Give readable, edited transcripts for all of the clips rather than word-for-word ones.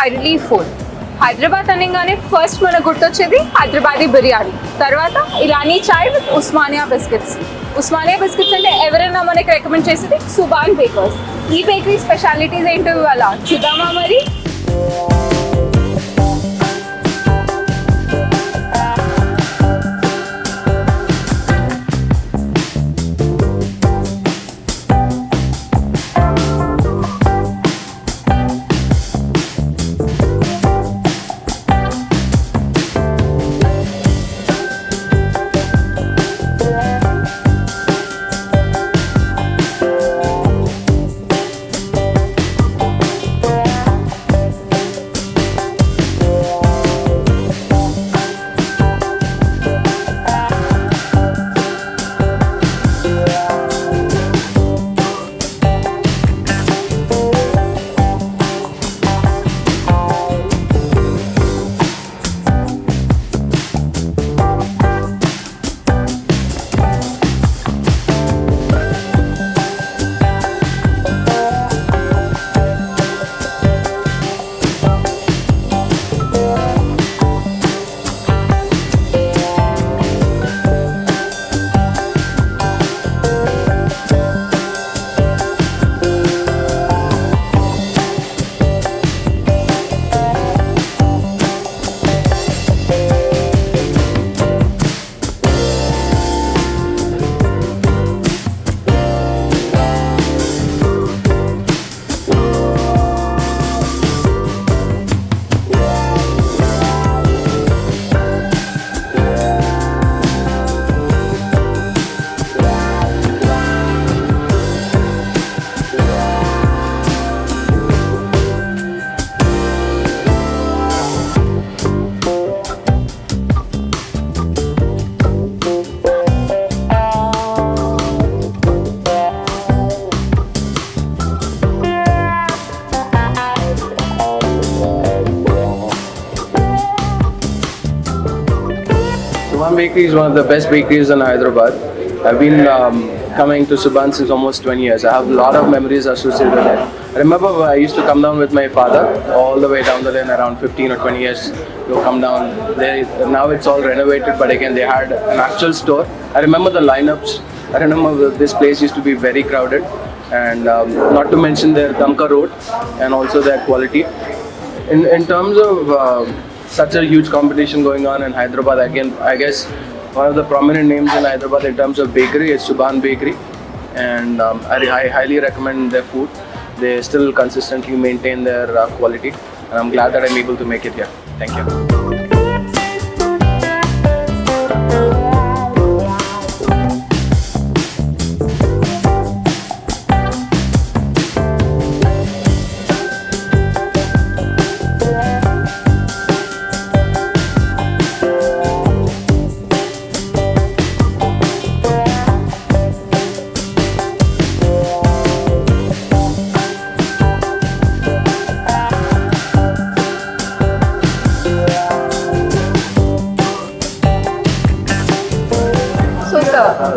కైరలీ food. Hyderabad అనగానే first మనకు గుర్తొచ్చేది హైదరాబాదీ బిర్యానీ, తర్వాత Irani chai with Osmania biscuits. Osmania biscuits అంటే ఎవరైనా మనకి రికమెండ్ చేసేది సుబాన్ బేకర్స్. ఈ బేకరీ స్పెషాలిటీస్ ఏంటో ఇవాళ చూద్దామా మరి? Subhan Bakery is one of the best bakeries in Hyderabad. I've been coming to Subhan since almost 20 years. I have a lot of memories associated with it. I remember I used to come down with my father all the way down the lane around 15 or 20 years. We'll come down. Now it's all renovated, but again they had an actual store. I remember the lineups. I remember this place used to be very crowded, and not to mention their Damka Road and also their quality. In terms of such a huge competition going on in Hyderabad, again, I guess one of the prominent names in Hyderabad in terms of bakery is Subhan Bakery, and I highly recommend their food. They still consistently maintain their quality, and I'm glad that I'm able to make it here. Thank you.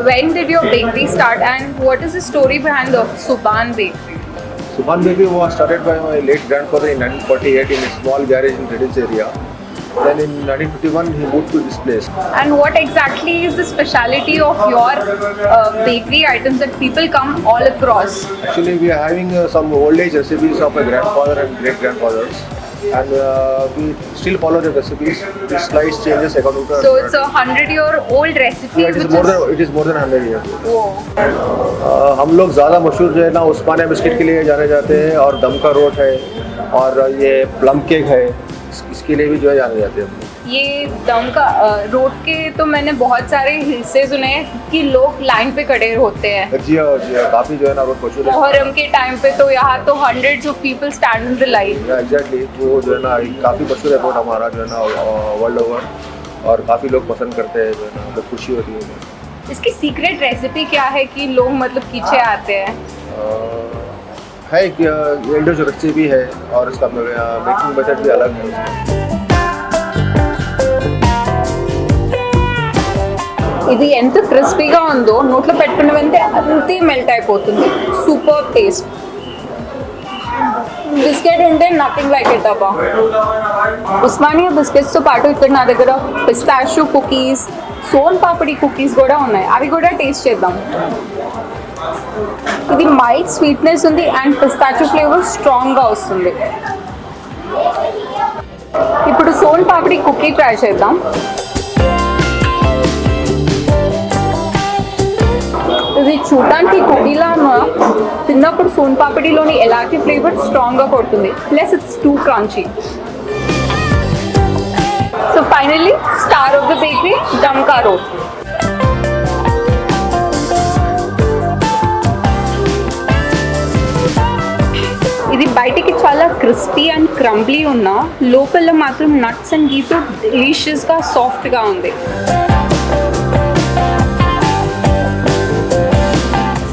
When did your bakery start and what is the story behind the Subhan Bakery? Subhan Bakery was started by my late grandfather in 1948 in a small garage in Redis area. Then in 1951 he moved to this place. And what exactly is the speciality of your bakery items that people come all across? Actually we are having some old age recipes of my grandfather and great grandfathers, and we still follow the recipes. The slight changes according to. So it's a 100-year-old recipe. Yeah, it is more than 100 years. Whoa. हम लोग ज़्यादा मशहूर जो है ना उस्मानिया biscuit के लिए जाने जाते हैं, और दमका रोट है, और ये प्लम केक है, इसके लिए भी जो है जाने जाते हैं हम लोग। ये दम का रोड के तो मैंने बहुत सारे हिस्से सुने हैं कि लोग लाइन पे खड़े होते हैं। जी हाँ काफ़ी जो है ना रोड मशहूर है। मुहर्रम के टाइम पे तो यहाँ तो hundreds of people stand in the line. Exactly वो जो है ना काफ़ी मशहूर है रोड हमारा जो है ना वर्ल्ड ओवर, और काफ़ी लोग पसंद करते हैं, जो है ना मतलब खुशी होती है। इसकी सीक्रेट रेसिपी क्या है कि लोग मतलब पीछे आते हैं? है एक एल्डो जो रेसिपी है, और इसका मेकिंग मेथड भी अलग है। ఇది ఎంత క్రిస్పీగా ఉందో నోట్లో పెట్టుకున్న వెంటనే అంతే మెల్ట్ అయిపోతుంది. Super taste. బిస్కెట్ ఉంటే నథింగ్ లైక్ ఇట్ అబ్బా. ఉస్మానియా బిస్కెట్స్తో పాటు ఇక్కడ నా దగ్గర pistachio cookies, son papdi cookies కూడా ఉన్నాయి. అవి కూడా టేస్ట్ చేద్దాం. ఇది మైల్డ్ స్వీట్నెస్ ఉంది అండ్ పిస్తాచియో ఫ్లేవర్ స్ట్రాంగ్గా వస్తుంది. ఇప్పుడు సోన్ పాపడి కుకీ ట్రై చేద్దాం. ఇది చూడటానికి కుకీలా తిన్నప్పుడు సోన్ పాపడిలోని ఎలాంటి ఫ్లేవర్ స్ట్రాంగ్గా కొడుతుంది. Plus it's too crunchy. So finally star of the bakery dum ka roll. ఇది బయటికి చాలా క్రిస్పీ అండ్ క్రంబ్లీ ఉన్న లోపల మాత్రం నట్స్ అండ్ గీతో డెలిషియస్గా సాఫ్ట్గా ఉంది.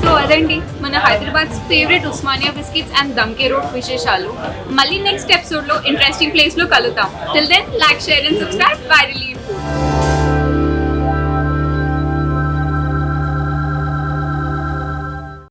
సో అదండి మన Hyderabad favourite Osmania biscuits and dum ke roat విశేషాలు. మళ్ళీ నెక్స్ట్ ఎపిసోడ్లో ఇంట్రెస్టింగ్ ప్లేస్లో కలుద్దాం. Till then like, share and subscribe. Bye relieve.